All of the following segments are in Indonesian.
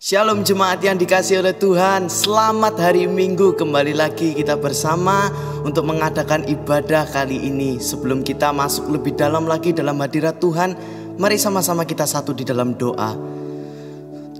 Shalom jemaat yang dikasihi oleh Tuhan. Selamat hari Minggu, kembali lagi kita bersama untuk mengadakan ibadah kali ini. Sebelum kita masuk lebih dalam lagi dalam hadirat Tuhan, mari sama-sama kita satu di dalam doa.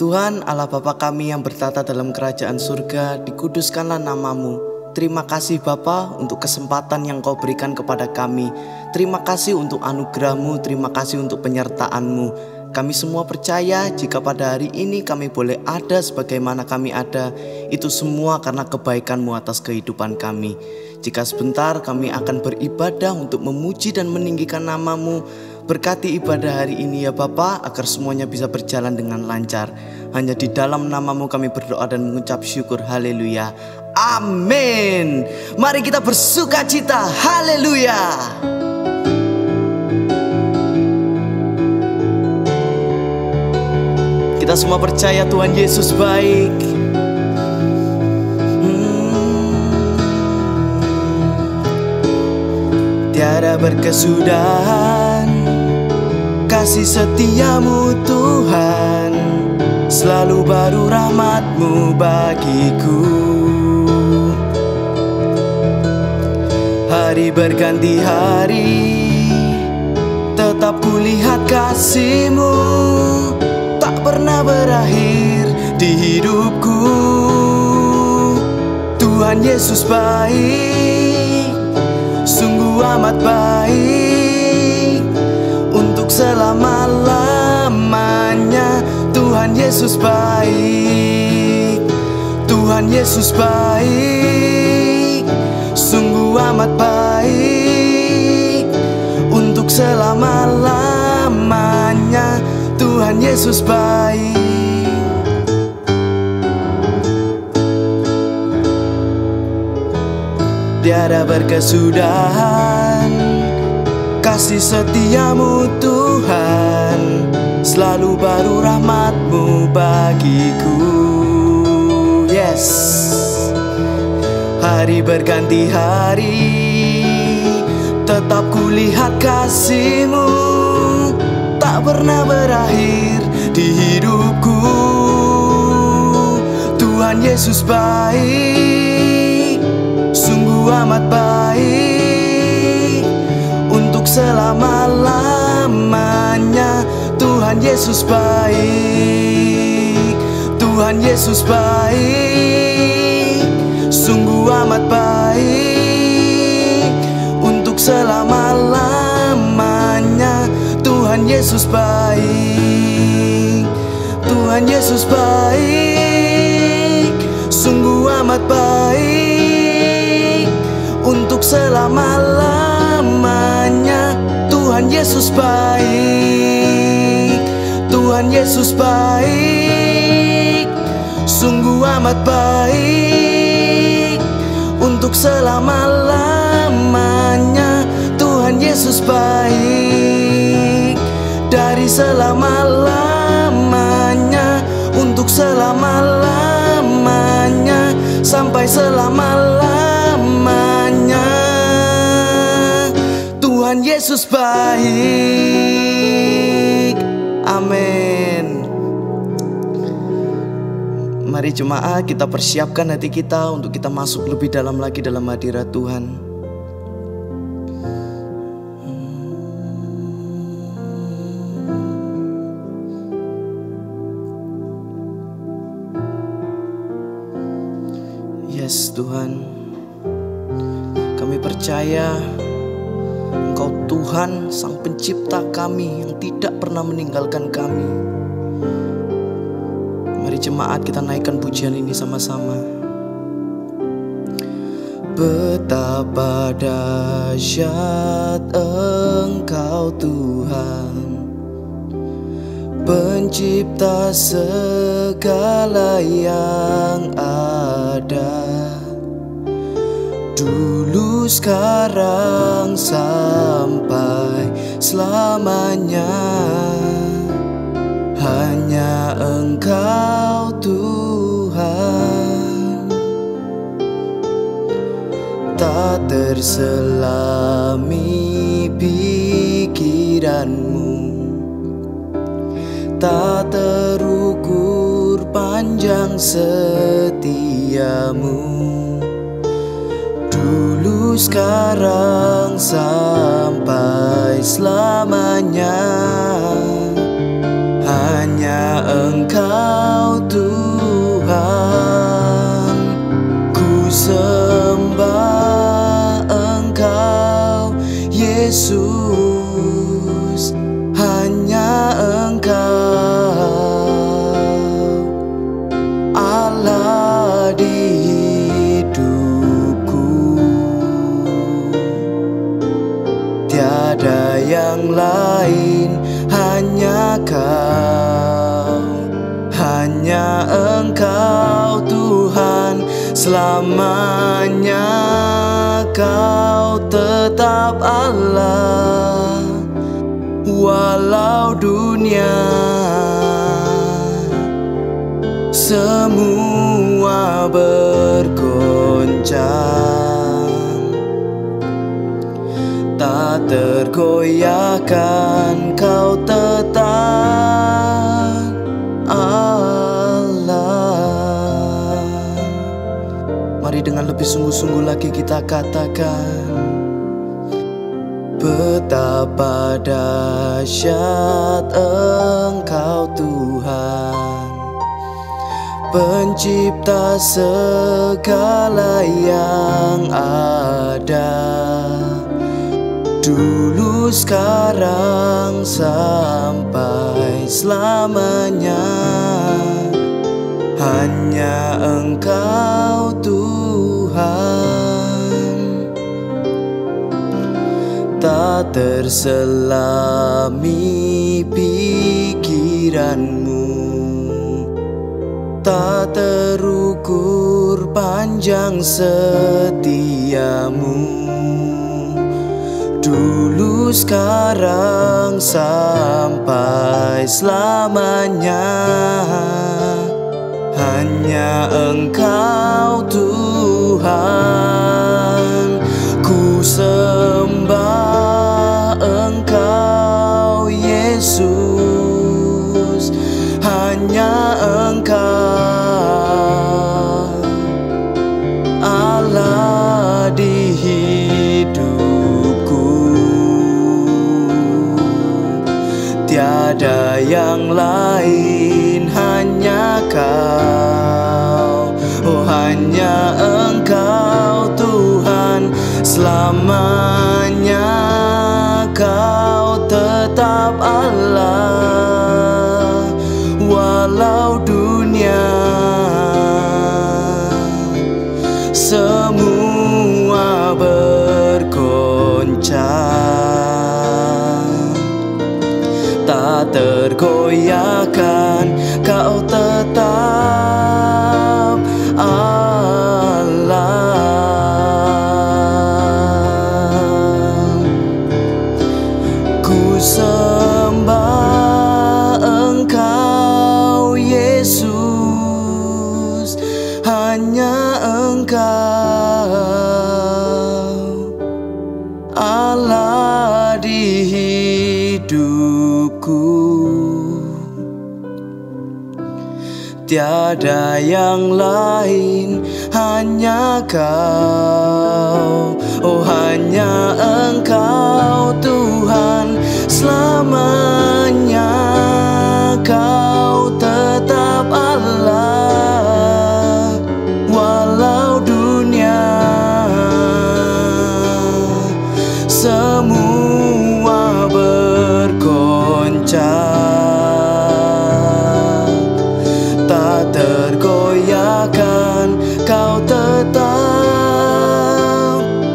Tuhan Allah Bapa kami yang bertata dalam kerajaan surga, dikuduskanlah namamu. Terima kasih Bapa untuk kesempatan yang Kau berikan kepada kami. Terima kasih untuk anugerah-Mu, terima kasih untuk penyertaan-Mu. Kami semua percaya jika pada hari ini kami boleh ada sebagaimana kami ada, itu semua karena kebaikan-Mu atas kehidupan kami. Jika sebentar kami akan beribadah untuk memuji dan meninggikan nama-Mu, berkati ibadah hari ini ya Bapa, agar semuanya bisa berjalan dengan lancar. Hanya di dalam nama-Mu kami berdoa dan mengucap syukur. Haleluya. Amin. Mari kita bersuka cita. Haleluya. Kita semua percaya Tuhan Yesus baik. Tiada berkesudahan kasih setiamu Tuhan, selalu baru rahmat-Mu bagiku. Hari berganti hari, tetap kulihat kasih-Mu tak pernah berakhir di hidupku. Tuhan Yesus baik, sungguh amat baik, untuk selama-lamanya. Tuhan Yesus baik, Tuhan Yesus baik, sungguh amat baik, untuk selama-lamanya. Tuhan Yesus baik. Tiada berkesudahan kasih setiamu Tuhan, selalu baru rahmat-Mu bagiku. Yes. Hari berganti hari, tetap kulihat kasih-Mu tak pernah berakhir di hidupku. Tuhan Yesus baik, sungguh amat baik, untuk selama-lamanya. Tuhan Yesus baik, Tuhan Yesus baik, sungguh amat baik, untuk selama-lamanya. Tuhan Yesus baik, Tuhan Yesus baik, sungguh amat baik, untuk selama-lamanya. Tuhan Yesus baik, Tuhan Yesus baik, sungguh amat baik, untuk selama-lamanya. Tuhan Yesus baik, dari selama-lamanya, untuk selama-lamanya, sampai selama-lamanya. Tuhan Yesus baik. Amin. Mari jemaat kita persiapkan hati kita untuk kita masuk lebih dalam lagi dalam hadirat Tuhan. Yes Tuhan, kami percaya Engkau Tuhan Sang Pencipta kami yang tidak pernah meninggalkan kami. Mari jemaat kita naikkan pujian ini sama-sama. Betapa dahsyat Engkau Tuhan, Pencipta segala yang ada, dulu, sekarang, sampai selamanya. Hanya Engkau Tuhan, tak terselami pikiran-Mu, tak terukur panjangnya. yang setiamu, dulu, sekarang, sampai selamanya. Hanya Engkau Tuhan, ku sembah Engkau Yesus, hanya Engkau Allah di hidupku. Tiada yang lain, hanya Kau, hanya Engkau Tuhan, selamanya Kau tetap Allah. Walau dunia semua bergoncang, tak tergoyahkan Kau tetap Allah. Mari dengan lebih sungguh-sungguh lagi kita katakan, betapa dahsyat Engkau Tuhan, pencipta segala yang ada, dulu, sekarang, sampai selamanya. Hanya Engkau Tuhan, tak terselami pikiranmu, tak terukur panjang setiamu, dulu, sekarang, sampai selamanya. Hanya Engkau Tuhan, ku sembah Engkau Yesus, hanya Engkau Allah di hidupku. Tiada yang lain, hanya Kau, oh hanya Engkau Tuhan, selamanya Kau tetap Allah. Walau dunia semua bergoncang, tak tergoyahkan Kau tetap Allah. Ku sembah Engkau Yesus, hanya Engkau Allah di hidupku. Tiada yang lain, hanya Kau, oh hanya Engkau Tuhan, selamanya Kau tetap Allah. Walau dunia semua bergoncang, tak tergoyahkan Kau tetap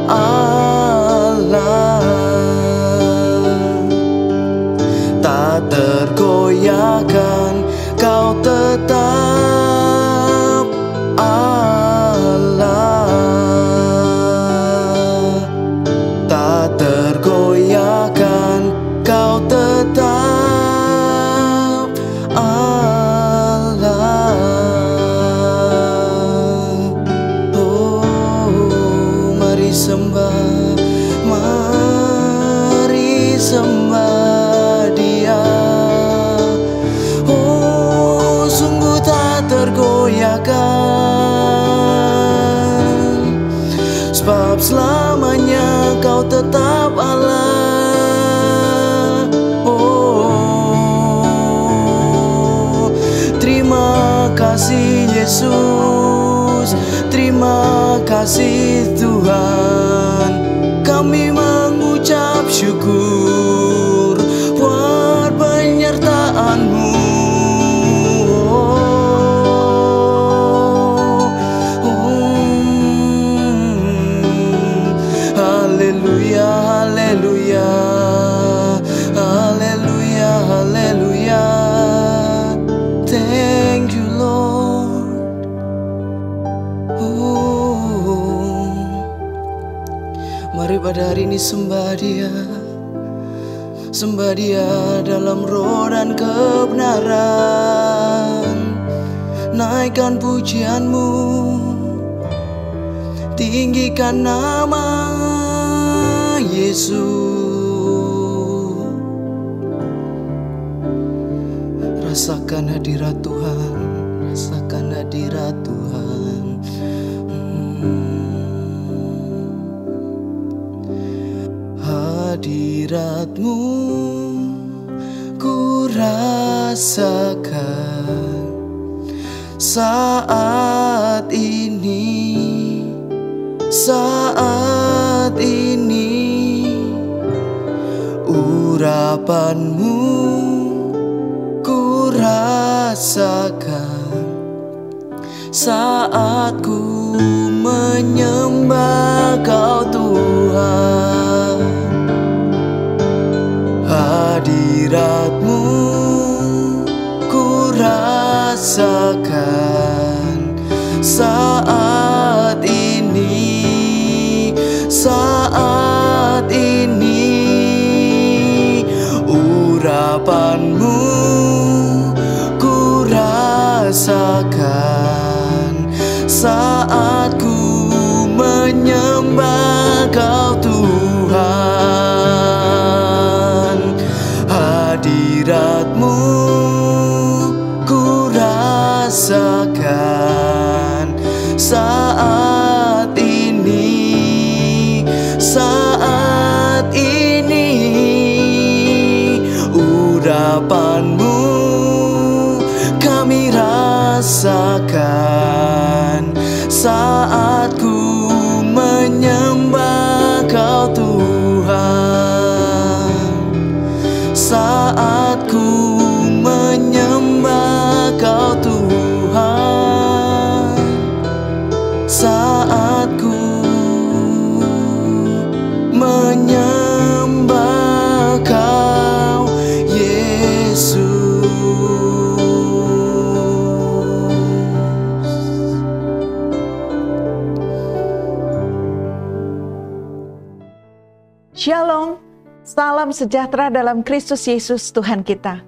Allah. Tak tergoyahkan tiadakan, sebab selamanya Kau tetap Allah. Oh, terima kasih Yesus, terima kasih Tuhan. Kami mengucap syukur buat penyertaan-Mu. Haleluya, haleluya, haleluya, haleluya. Thank you Lord. Mari pada hari ini sembah Dia, sembah Dia dalam roh dan kebenaran. Naikkan pujian-Mu, tinggikan nama Yesus. Rasakan hadirat Tuhan, rasakan hadirat Tuhan. Hadirat-Mu ku rasakan saat ini, saat ini. Urapan-Mu ku rasakan saat ku menyembah Kau Tuhan. Hadirat-Mu ku rasakan saat ini, saat ini. Urapan-Mu ku rasakan saat ku menyembah Kau Tuhan. Hadirat-Mu ku rasakan saat ini, saat ini. Urapan-Mu kami rasakan saat ku menyembah Kau Tuhan, saat ku menyembah Kau Tuhan, saat ku menyembah Kau Yesus. Shalom, salam sejahtera dalam Kristus Yesus Tuhan kita.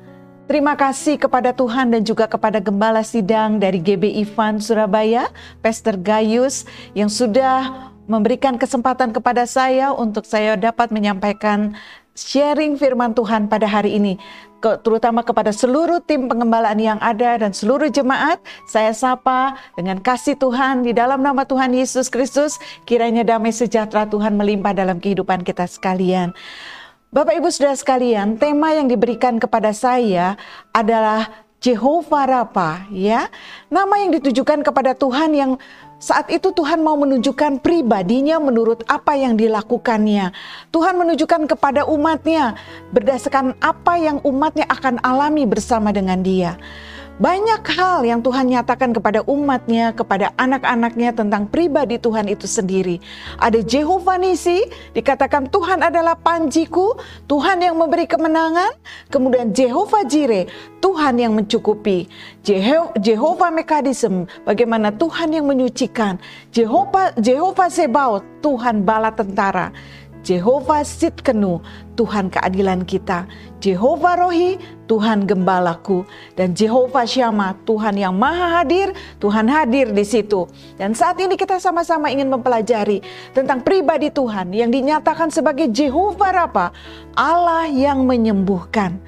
Terima kasih kepada Tuhan dan juga kepada Gembala Sidang dari GBI Fund Surabaya, Pastor Gayus, yang sudah memberikan kesempatan kepada saya untuk saya dapat menyampaikan sharing firman Tuhan pada hari ini. Terutama kepada seluruh tim pengembalaan yang ada dan seluruh jemaat, saya sapa dengan kasih Tuhan di dalam nama Tuhan Yesus Kristus. Kiranya damai sejahtera Tuhan melimpah dalam kehidupan kita sekalian. Bapak Ibu Saudara sekalian, tema yang diberikan kepada saya adalah Jehovah Rafa, ya. Nama yang ditujukan kepada Tuhan yang saat itu Tuhan mau menunjukkan pribadinya menurut apa yang dilakukannya. Tuhan menunjukkan kepada umatnya berdasarkan apa yang umatnya akan alami bersama dengan Dia. Banyak hal yang Tuhan nyatakan kepada umatnya, kepada anak-anaknya tentang pribadi Tuhan itu sendiri. Ada Jehovah Nisi, dikatakan Tuhan adalah panjiku, Tuhan yang memberi kemenangan. Kemudian Jehovah Jireh, Tuhan yang mencukupi. Jehovah Mekadisem, bagaimana Tuhan yang menyucikan. Jehovah Sebaot, Tuhan bala tentara. Jehovah Sidkenu, Tuhan keadilan kita. Jehovah Rohi, Tuhan gembalaku. Dan Jehovah Syama, Tuhan yang maha hadir, Tuhan hadir di situ. Dan saat ini kita sama-sama ingin mempelajari tentang pribadi Tuhan yang dinyatakan sebagai Jehovah Rafa, Allah yang menyembuhkan.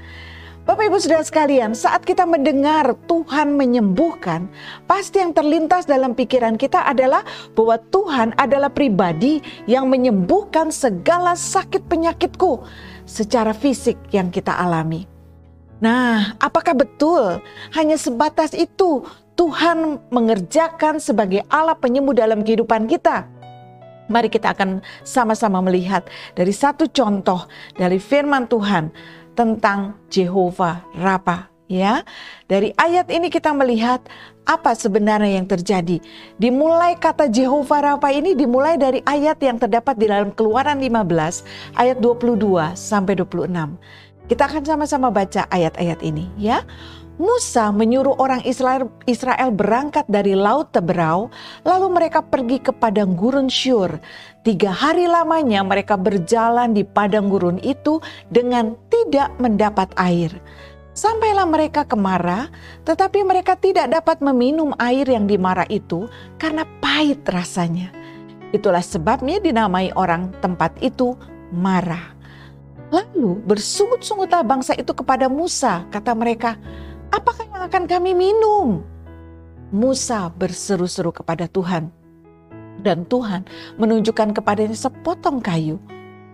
Bapak Ibu Saudara sekalian, saat kita mendengar Tuhan menyembuhkan, pasti yang terlintas dalam pikiran kita adalah bahwa Tuhan adalah pribadi yang menyembuhkan segala sakit penyakitku secara fisik yang kita alami. Nah, apakah betul hanya sebatas itu Tuhan mengerjakan sebagai Allah penyembuh dalam kehidupan kita? Mari kita akan sama-sama melihat dari satu contoh dari firman Tuhan tentang Jehovah Rafa, ya. Dari ayat ini kita melihat apa sebenarnya yang terjadi. Dimulai kata Jehovah Rafa ini dimulai dari ayat yang terdapat di dalam Keluaran 15 ayat 22 sampai 26. Kita akan sama-sama baca ayat-ayat ini, ya. Musa menyuruh orang Israel berangkat dari Laut Teberau, lalu mereka pergi ke padang gurun Syur. 3 hari lamanya mereka berjalan di padang gurun itu dengan tidak mendapat air. Sampailah mereka ke Mara, tetapi mereka tidak dapat meminum air yang di Mara itu karena pahit rasanya. Itulah sebabnya dinamai orang tempat itu Mara. Lalu bersungut-sungutlah bangsa itu kepada Musa, kata mereka, "Apakah yang akan kami minum?" Musa berseru-seru kepada Tuhan, dan Tuhan menunjukkan kepadanya sepotong kayu.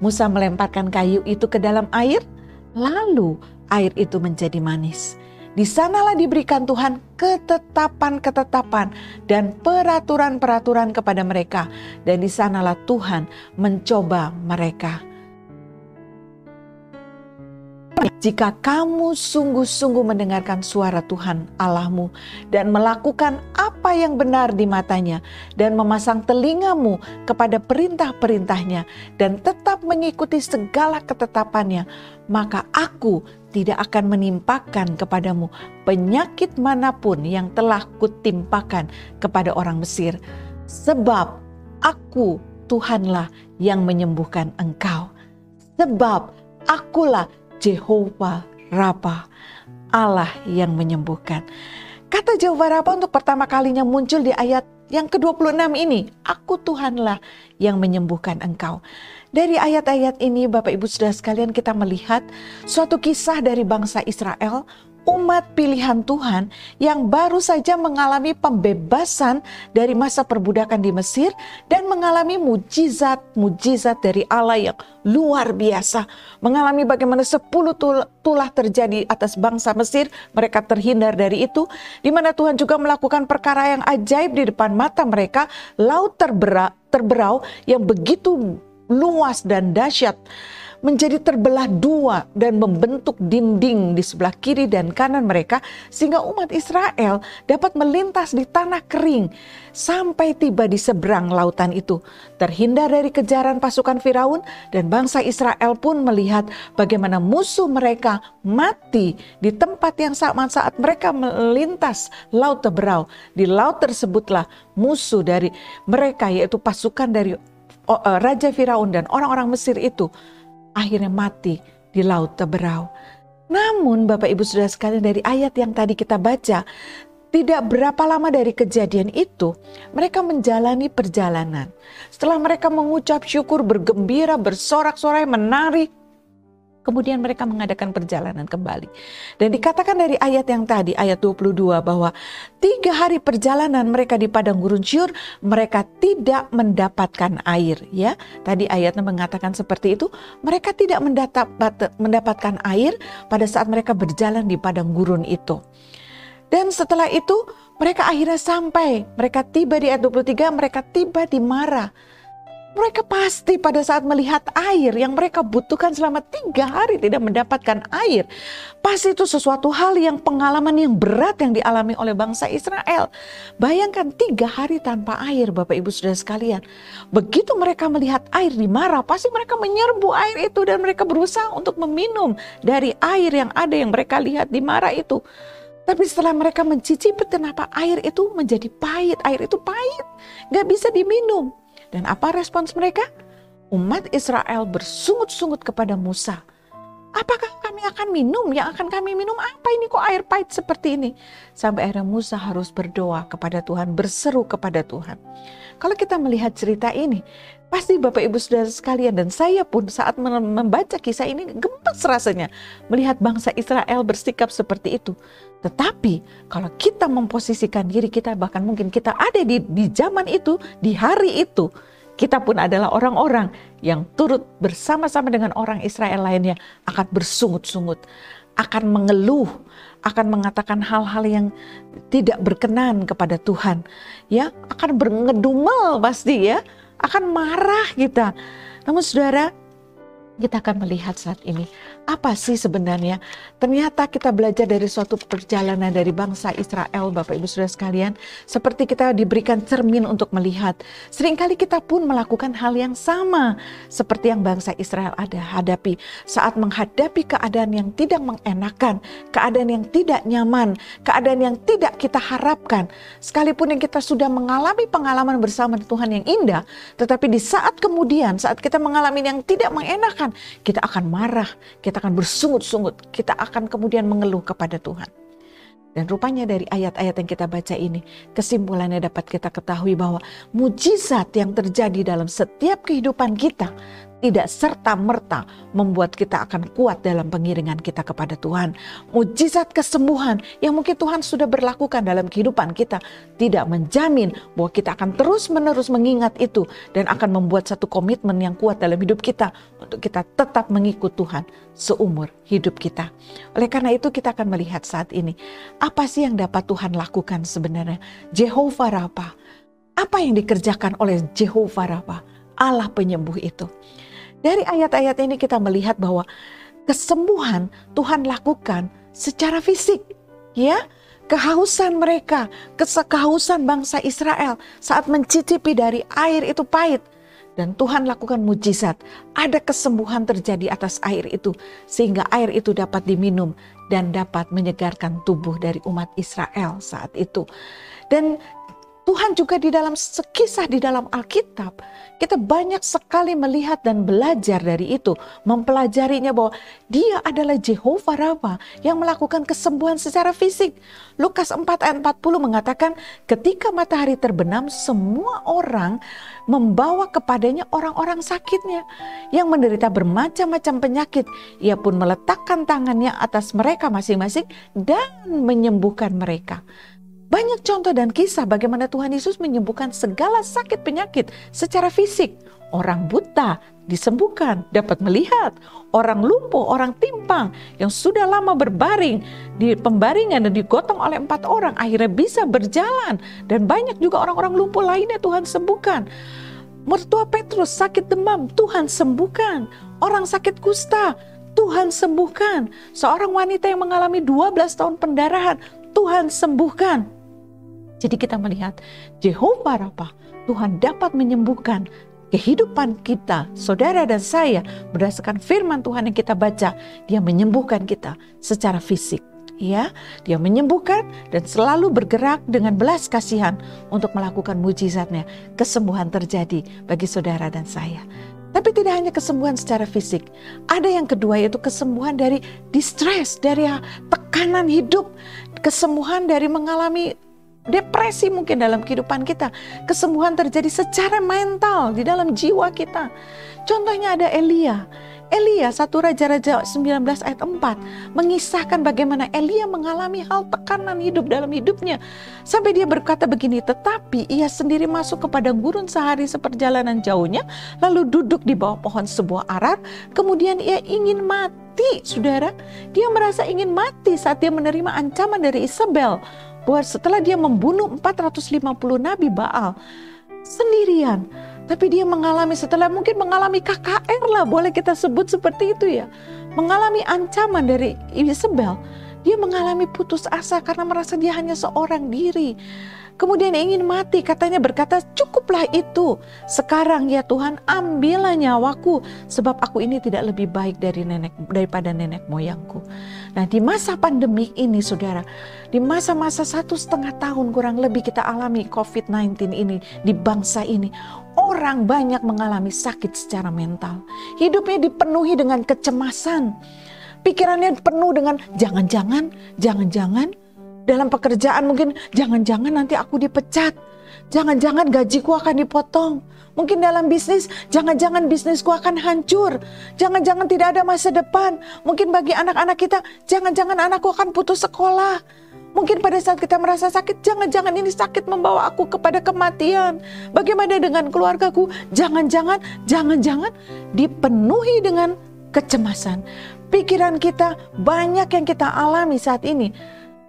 Musa melemparkan kayu itu ke dalam air, lalu air itu menjadi manis. Di sanalah diberikan Tuhan ketetapan-ketetapan dan peraturan-peraturan kepada mereka, dan di sanalah Tuhan mencoba mereka. Jika kamu sungguh-sungguh mendengarkan suara Tuhan Allahmu dan melakukan apa yang benar di matanya dan memasang telingamu kepada perintah-perintahnya dan tetap mengikuti segala ketetapannya, maka aku tidak akan menimpakan kepadamu penyakit manapun yang telah kutimpakan kepada orang Mesir. Sebab aku Tuhanlah yang menyembuhkan engkau. Sebab akulah Jehovah Rafa, Allah yang menyembuhkan. Kata Jehovah Rafa untuk pertama kalinya muncul di ayat yang ke-26 ini. Aku Tuhanlah yang menyembuhkan engkau. Dari ayat-ayat ini Bapak Ibu Saudara sekalian kita melihat suatu kisah dari bangsa Israel, umat pilihan Tuhan yang baru saja mengalami pembebasan dari masa perbudakan di Mesir dan mengalami mujizat-mujizat dari Allah yang luar biasa. Mengalami bagaimana 10 tulah terjadi atas bangsa Mesir, mereka terhindar dari itu, di mana Tuhan juga melakukan perkara yang ajaib di depan mata mereka, laut terberau yang begitu luas dan dahsyat menjadi terbelah dua dan membentuk dinding di sebelah kiri dan kanan mereka, sehingga umat Israel dapat melintas di tanah kering sampai tiba di seberang lautan itu, terhindar dari kejaran pasukan Firaun. Dan bangsa Israel pun melihat bagaimana musuh mereka mati di tempat yang sama saat mereka melintas Laut Teberau. Di laut tersebutlah musuh dari mereka, yaitu pasukan dari Raja Firaun dan orang-orang Mesir itu akhirnya mati di Laut Teberau. Namun Bapak Ibu Saudara sekalian, dari ayat yang tadi kita baca, tidak berapa lama dari kejadian itu, mereka menjalani perjalanan. Setelah mereka mengucap syukur, bergembira, bersorak-sorai, menari, kemudian mereka mengadakan perjalanan kembali. Dan dikatakan dari ayat yang tadi, ayat 22, bahwa 3 hari perjalanan mereka di padang gurun Syur, mereka tidak mendapatkan air. Ya, tadi ayatnya mengatakan seperti itu. Mereka tidak mendapatkan air pada saat mereka berjalan di padang gurun itu. Dan setelah itu mereka akhirnya sampai. Mereka tiba di ayat 23, mereka tiba di Mara. Mereka pasti pada saat melihat air yang mereka butuhkan selama 3 hari tidak mendapatkan air. Pasti itu sesuatu hal yang pengalaman yang berat yang dialami oleh bangsa Israel. Bayangkan 3 hari tanpa air Bapak Ibu Saudara sekalian. Begitu mereka melihat air di Mara, pasti mereka menyerbu air itu dan mereka berusaha untuk meminum dari air yang ada yang mereka lihat di Mara itu. Tapi setelah mereka mencicipi kenapa air itu menjadi pahit, air itu pahit, gak bisa diminum. Dan apa respons mereka? Umat Israel bersungut-sungut kepada Musa. Apakah kami akan minum? Yang akan kami minum apa ini, kok air pahit seperti ini? Sampai akhirnya Musa harus berdoa kepada Tuhan, berseru kepada Tuhan. Kalau kita melihat cerita ini, pasti Bapak Ibu Saudara sekalian dan saya pun saat membaca kisah ini gemes rasanya melihat bangsa Israel bersikap seperti itu. Tetapi kalau kita memposisikan diri kita, bahkan mungkin kita ada di zaman itu, di hari itu, kita pun adalah orang-orang yang turut bersama-sama dengan orang Israel lainnya akan bersungut-sungut, akan mengeluh, akan mengatakan hal-hal yang tidak berkenan kepada Tuhan. Ya, akan berngedumel pasti ya, akan marah kita. Namun saudara, kita akan melihat saat ini, apa sih sebenarnya? Ternyata kita belajar dari suatu perjalanan dari bangsa Israel, Bapak Ibu Saudara sekalian, seperti kita diberikan cermin untuk melihat. Seringkali kita pun melakukan hal yang sama, seperti yang bangsa Israel ada hadapi. Saat menghadapi keadaan yang tidak mengenakan, keadaan yang tidak nyaman, keadaan yang tidak kita harapkan. Sekalipun yang kita sudah mengalami pengalaman bersama Tuhan yang indah, tetapi di saat kemudian, saat kita mengalami yang tidak mengenakan, kita akan marah, kita akan bersungut-sungut, kita akan kemudian mengeluh kepada Tuhan. Dan rupanya dari ayat-ayat yang kita baca ini, kesimpulannya dapat kita ketahui bahwa mujizat yang terjadi dalam setiap kehidupan kita tidak serta-merta membuat kita akan kuat dalam pengiringan kita kepada Tuhan. Mujizat kesembuhan yang mungkin Tuhan sudah berlakukan dalam kehidupan kita tidak menjamin bahwa kita akan terus-menerus mengingat itu dan akan membuat satu komitmen yang kuat dalam hidup kita untuk kita tetap mengikut Tuhan seumur hidup kita. Oleh karena itu kita akan melihat saat ini, apa sih yang dapat Tuhan lakukan sebenarnya? Jehovah Rafa. Apa yang dikerjakan oleh Jehovah Rafa, Allah penyembuh itu? Dari ayat-ayat ini kita melihat bahwa kesembuhan Tuhan lakukan secara fisik, ya. Kehausan mereka, kehausan bangsa Israel saat mencicipi dari air itu pahit, dan Tuhan lakukan mujizat. Ada kesembuhan terjadi atas air itu sehingga air itu dapat diminum dan dapat menyegarkan tubuh dari umat Israel saat itu. Dan Tuhan juga di dalam kisah di dalam Alkitab, kita banyak sekali melihat dan belajar dari itu, mempelajarinya bahwa Dia adalah Jehovah Rafa yang melakukan kesembuhan secara fisik. Lukas 4 ayat 40 mengatakan, ketika matahari terbenam, semua orang membawa kepadanya orang-orang sakitnya yang menderita bermacam-macam penyakit. Ia pun meletakkan tangannya atas mereka masing-masing dan menyembuhkan mereka. Banyak contoh dan kisah bagaimana Tuhan Yesus menyembuhkan segala sakit penyakit secara fisik. Orang buta disembuhkan, dapat melihat. Orang lumpuh, orang timpang yang sudah lama berbaring di pembaringan dan digotong oleh 4 orang akhirnya bisa berjalan. Dan banyak juga orang-orang lumpuh lainnya Tuhan sembuhkan. Mertua Petrus sakit demam, Tuhan sembuhkan. Orang sakit kusta, Tuhan sembuhkan. Seorang wanita yang mengalami 12 tahun pendarahan, Tuhan sembuhkan. Jadi kita melihat Jehovah Rafa, Tuhan dapat menyembuhkan kehidupan kita, saudara dan saya, berdasarkan firman Tuhan yang kita baca. Dia menyembuhkan kita secara fisik. Ya, Dia menyembuhkan dan selalu bergerak dengan belas kasihan untuk melakukan mujizatnya. Kesembuhan terjadi bagi saudara dan saya. Tapi tidak hanya kesembuhan secara fisik. Ada yang kedua, yaitu kesembuhan dari distress, dari tekanan hidup. Kesembuhan dari mengalami depresi mungkin dalam kehidupan kita. Kesembuhan terjadi secara mental di dalam jiwa kita. Contohnya ada Elia. Elia, 1 Raja-Raja 19 ayat 4 mengisahkan bagaimana Elia mengalami hal tekanan hidup dalam hidupnya. Sampai dia berkata begini, tetapi ia sendiri masuk kepada gurun sehari seperjalanan jauhnya, lalu duduk di bawah pohon sebuah arar, kemudian ia ingin mati. Saudara, dia merasa ingin mati saat dia menerima ancaman dari Isabel, bahwa setelah dia membunuh 450 Nabi Baal sendirian. Tapi dia setelah mungkin mengalami KKR lah, boleh kita sebut seperti itu ya. Mengalami ancaman dari Isabel. Dia mengalami putus asa karena merasa dia hanya seorang diri. Kemudian ingin mati, katanya berkata, cukuplah itu. Sekarang ya Tuhan, ambillah nyawaku, sebab aku ini tidak lebih baik daripada nenek moyangku. Nah, di masa pandemi ini saudara, di masa-masa 1,5 tahun kurang lebih kita alami COVID-19 ini di bangsa ini, orang banyak mengalami sakit secara mental. Hidupnya dipenuhi dengan kecemasan. Pikirannya penuh dengan jangan-jangan, dalam pekerjaan mungkin jangan-jangan nanti aku dipecat. Jangan-jangan gajiku akan dipotong. Mungkin dalam bisnis, jangan-jangan bisnisku akan hancur. Jangan-jangan tidak ada masa depan. Mungkin bagi anak-anak kita, jangan-jangan anakku akan putus sekolah. Mungkin pada saat kita merasa sakit, jangan-jangan ini sakit membawa aku kepada kematian. Bagaimana dengan keluargaku? Jangan-jangan dipenuhi dengan kecemasan. Pikiran kita banyak yang kita alami saat ini.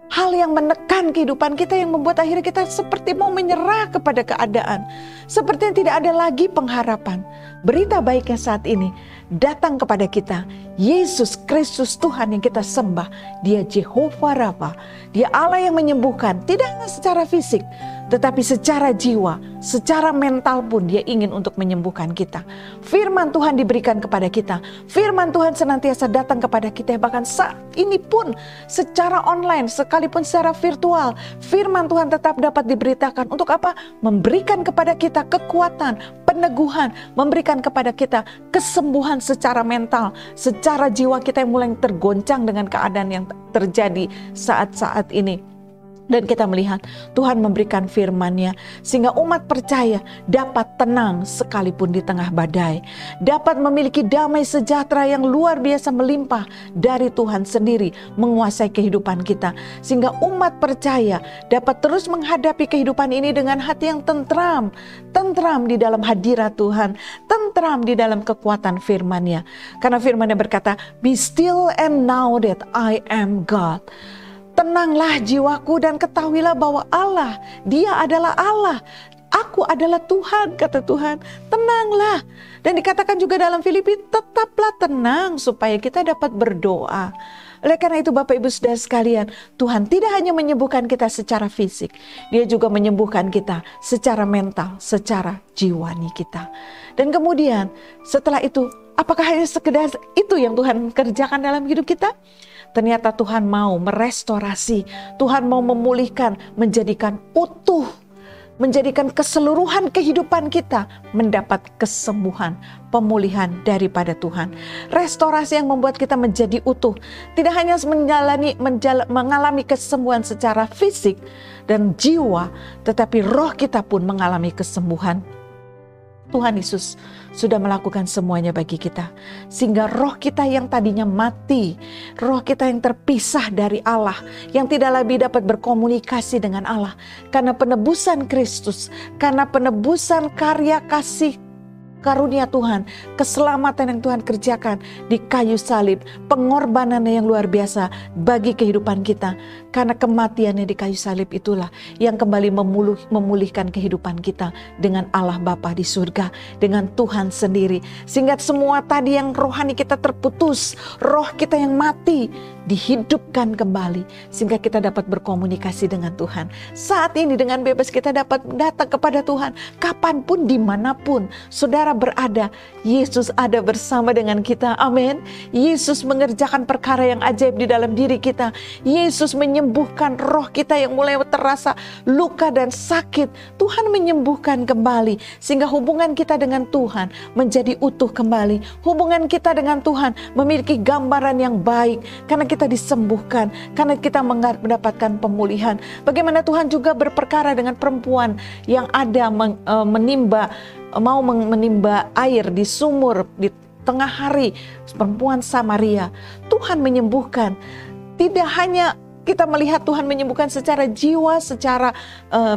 Hal yang menekan kehidupan kita yang membuat akhirnya kita seperti mau menyerah kepada keadaan. Seperti tidak ada lagi pengharapan. Berita baiknya saat ini datang kepada kita. Yesus Kristus Tuhan yang kita sembah. Dia Jehovah Rafa. Dia Allah yang menyembuhkan. Tidak hanya secara fisik, tetapi secara jiwa, secara mental pun dia ingin untuk menyembuhkan kita. Firman Tuhan diberikan kepada kita. Firman Tuhan senantiasa datang kepada kita. Bahkan saat ini pun secara online, sekalipun secara virtual, firman Tuhan tetap dapat diberitakan. Untuk apa? Memberikan kepada kita kekuatan, peneguhan, memberikan kepada kita kesembuhan secara mental, secara jiwa kita yang mulai tergoncang dengan keadaan yang terjadi saat-saat ini. Dan kita melihat Tuhan memberikan firman-Nya sehingga umat percaya dapat tenang sekalipun di tengah badai. Dapat memiliki damai sejahtera yang luar biasa melimpah dari Tuhan sendiri menguasai kehidupan kita. Sehingga umat percaya dapat terus menghadapi kehidupan ini dengan hati yang tentram. Tentram di dalam hadirat Tuhan. Tentram di dalam kekuatan firman-Nya. Karena firman-Nya berkata, "Be still and know that I am God." Tenanglah jiwaku dan ketahuilah bahwa Allah, Dia adalah Allah. Aku adalah Tuhan, kata Tuhan. Tenanglah. Dan dikatakan juga dalam Filipi, tetaplah tenang supaya kita dapat berdoa. Oleh karena itu Bapak Ibu Saudara sekalian, Tuhan tidak hanya menyembuhkan kita secara fisik, Dia juga menyembuhkan kita secara mental, secara jiwani kita. Dan kemudian setelah itu, apakah hanya sekedar itu yang Tuhan kerjakan dalam hidup kita? Ternyata Tuhan mau merestorasi, Tuhan mau memulihkan, menjadikan utuh, menjadikan keseluruhan kehidupan kita mendapat kesembuhan, pemulihan daripada Tuhan. Restorasi yang membuat kita menjadi utuh, tidak hanya mengalami kesembuhan secara fisik dan jiwa, tetapi roh kita pun mengalami kesembuhan. Tuhan Yesus sudah melakukan semuanya bagi kita. Sehingga roh kita yang tadinya mati, roh kita yang terpisah dari Allah, yang tidak lagi dapat berkomunikasi dengan Allah. Karena penebusan Kristus, karena penebusan karya kasih karunia Tuhan, keselamatan yang Tuhan kerjakan di kayu salib, pengorbanannya yang luar biasa bagi kehidupan kita. Karena kematiannya di kayu salib itulah yang kembali memulihkan kehidupan kita dengan Allah Bapa di surga, dengan Tuhan sendiri. Sehingga semua tadi yang rohani kita terputus, roh kita yang mati, dihidupkan kembali. Sehingga kita dapat berkomunikasi dengan Tuhan. Saat ini dengan bebas kita dapat datang kepada Tuhan. Kapanpun, dimanapun saudara berada, Yesus ada bersama dengan kita. Amin. Yesus mengerjakan perkara yang ajaib di dalam diri kita. Yesus menyembuhkan roh kita yang mulai terasa luka dan sakit. Tuhan menyembuhkan kembali sehingga hubungan kita dengan Tuhan menjadi utuh kembali. Hubungan kita dengan Tuhan memiliki gambaran yang baik karena kita disembuhkan, karena kita mendapatkan pemulihan. Bagaimana Tuhan juga berperkara dengan perempuan yang ada mau menimba air di sumur di tengah hari, perempuan Samaria. Tuhan menyembuhkan. Tidak hanya kita melihat Tuhan menyembuhkan secara jiwa, secara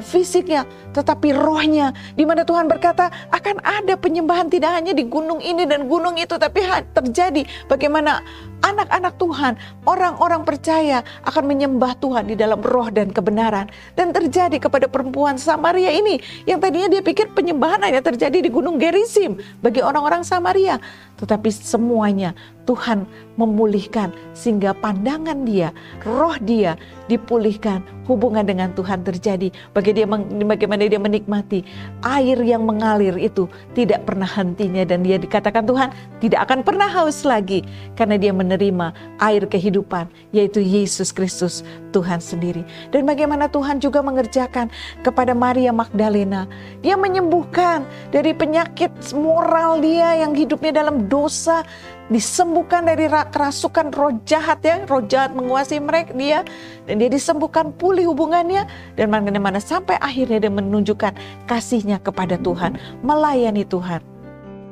fisiknya, tetapi rohnya, di mana Tuhan berkata akan ada penyembahan tidak hanya di gunung ini dan gunung itu, tapi terjadi bagaimana anak-anak Tuhan, orang-orang percaya akan menyembah Tuhan di dalam roh dan kebenaran. Dan terjadi kepada perempuan Samaria ini, yang tadinya dia pikir penyembahan hanya terjadi di gunung Gerizim bagi orang-orang Samaria. Tetapi semuanya Tuhan memulihkan sehingga pandangan dia, roh dia dipulihkan, hubungan dengan Tuhan terjadi. Bagaimana dia menikmati air yang mengalir itu tidak pernah hentinya, dan dia dikatakan Tuhan tidak akan pernah haus lagi karena dia menerima air kehidupan, yaitu Yesus Kristus Tuhan sendiri. Dan bagaimana Tuhan juga mengerjakan kepada Maria Magdalena. Dia menyembuhkan dari penyakit moral dia yang hidupnya dalam dosa, disembuhkan dari kerasukan roh jahat ya, roh jahat menguasai mereka dia, dan dia disembuhkan, pulih hubungannya, dan bagaimana sampai akhirnya dia menunjukkan kasihnya kepada Tuhan, melayani Tuhan.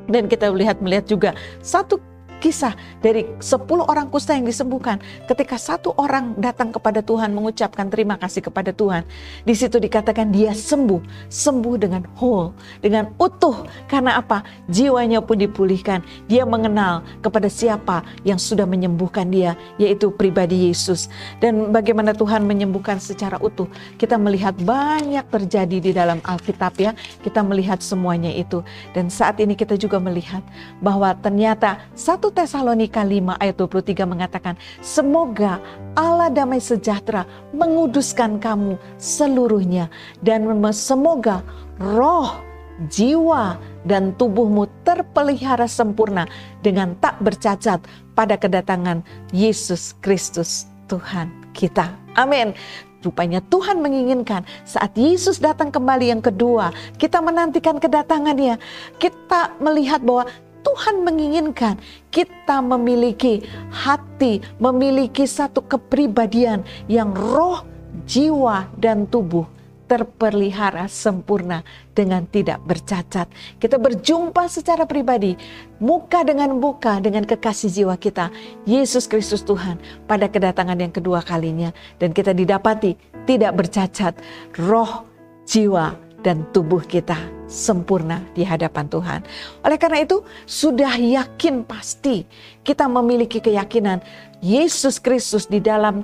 Dan kita melihat juga satu kisah dari 10 orang kusta yang disembuhkan ketika satu orang datang kepada Tuhan mengucapkan terima kasih kepada Tuhan. Di situ dikatakan dia sembuh dengan whole, dengan utuh. Karena apa? Jiwanya pun dipulihkan. Dia mengenal kepada siapa yang sudah menyembuhkan dia, yaitu pribadi Yesus. Dan bagaimana Tuhan menyembuhkan secara utuh, kita melihat banyak terjadi di dalam Alkitab ya. Kita melihat semuanya itu. Dan saat ini kita juga melihat bahwa ternyata 1 Tesalonika 5 ayat 23 mengatakan, semoga Allah damai sejahtera menguduskan kamu seluruhnya, dan semoga roh, jiwa, dan tubuhmu terpelihara sempurna dengan tak bercacat pada kedatangan Yesus Kristus Tuhan kita. Amin. Rupanya Tuhan menginginkan saat Yesus datang kembali yang kedua, kita menantikan kedatangannya. Kita melihat bahwa Tuhan menginginkan kita memiliki hati, memiliki satu kepribadian yang roh, jiwa, dan tubuh terpelihara sempurna dengan tidak bercacat. Kita berjumpa secara pribadi, muka dengan muka dengan kekasih jiwa kita, Yesus Kristus Tuhan, pada kedatangan yang kedua kalinya. Dan kita didapati tidak bercacat, roh, jiwa, dan tubuh kita sempurna di hadapan Tuhan. Oleh karena itu, sudah yakin pasti kita memiliki keyakinan Yesus Kristus di dalam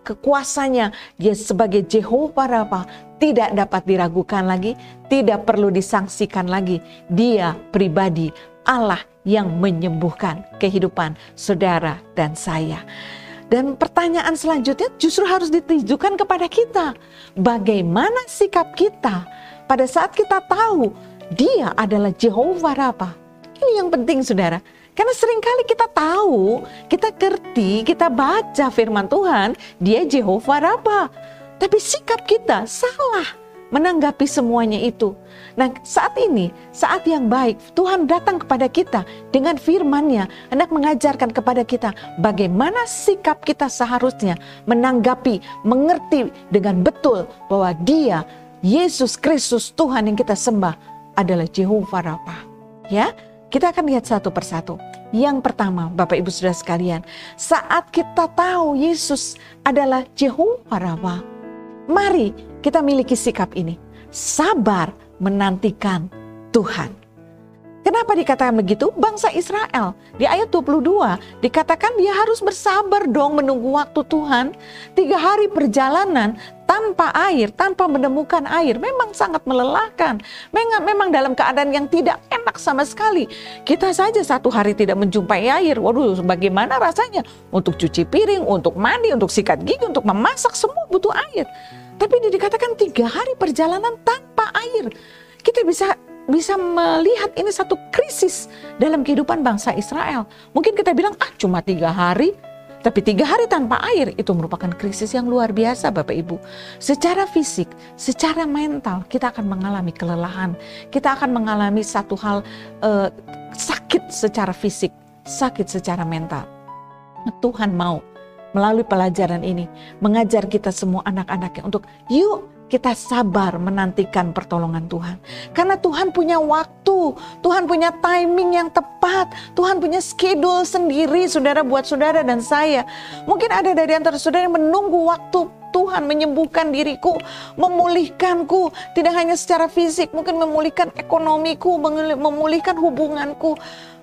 kekuasanya, dia sebagai Jehovah Rafa tidak dapat diragukan lagi, tidak perlu disangsikan lagi. Dia pribadi Allah yang menyembuhkan kehidupan saudara dan saya. Dan pertanyaan selanjutnya justru harus ditujukan kepada kita. Bagaimana sikap kita pada saat kita tahu dia adalah Jehovah Rafa? Ini yang penting saudara. Karena seringkali kita tahu, kita ngerti, kita baca firman Tuhan, dia Jehovah Rafa. Tapi sikap kita salah menanggapi semuanya itu. Nah, saat ini, saat yang baik, Tuhan datang kepada kita dengan firman-Nya, hendak mengajarkan kepada kita bagaimana sikap kita seharusnya menanggapi, mengerti dengan betul bahwa dia, Yesus Kristus Tuhan yang kita sembah adalah Jehovah Rafa. Ya, kita akan lihat satu persatu. Yang pertama, Bapak Ibu Saudara sekalian, saat kita tahu Yesus adalah Jehovah Rafa, mari kita miliki sikap ini, sabar menantikan Tuhan. Kenapa dikatakan begitu? Bangsa Israel di ayat 22 dikatakan dia harus bersabar dong menunggu waktu Tuhan. 3 hari perjalanan tanpa air, tanpa menemukan air, memang sangat melelahkan. Memang dalam keadaan yang tidak enak sama sekali. Kita saja 1 hari tidak menjumpai air. Waduh, bagaimana rasanya? Untuk cuci piring, untuk mandi, untuk sikat gigi, untuk memasak, semua butuh air. Tapi dikatakan 3 hari perjalanan tanpa air. Kita bisa melihat ini satu krisis dalam kehidupan bangsa Israel. Mungkin kita bilang, cuma 3 hari. Tapi 3 hari tanpa air itu merupakan krisis yang luar biasa Bapak Ibu. Secara fisik, secara mental kita akan mengalami kelelahan. Kita akan mengalami satu hal sakit secara fisik, sakit secara mental. Tuhan mau melalui pelajaran ini mengajar kita semua anak-anaknya untuk yuk kita sabar menantikan pertolongan Tuhan. Karena Tuhan punya waktu, Tuhan punya timing yang tepat, Tuhan punya schedule sendiri saudara, buat saudara dan saya. Mungkin ada dari antara saudara yang menunggu waktu Tuhan menyembuhkan diriku, memulihkanku, tidak hanya secara fisik, mungkin memulihkan ekonomiku, memulihkan hubunganku.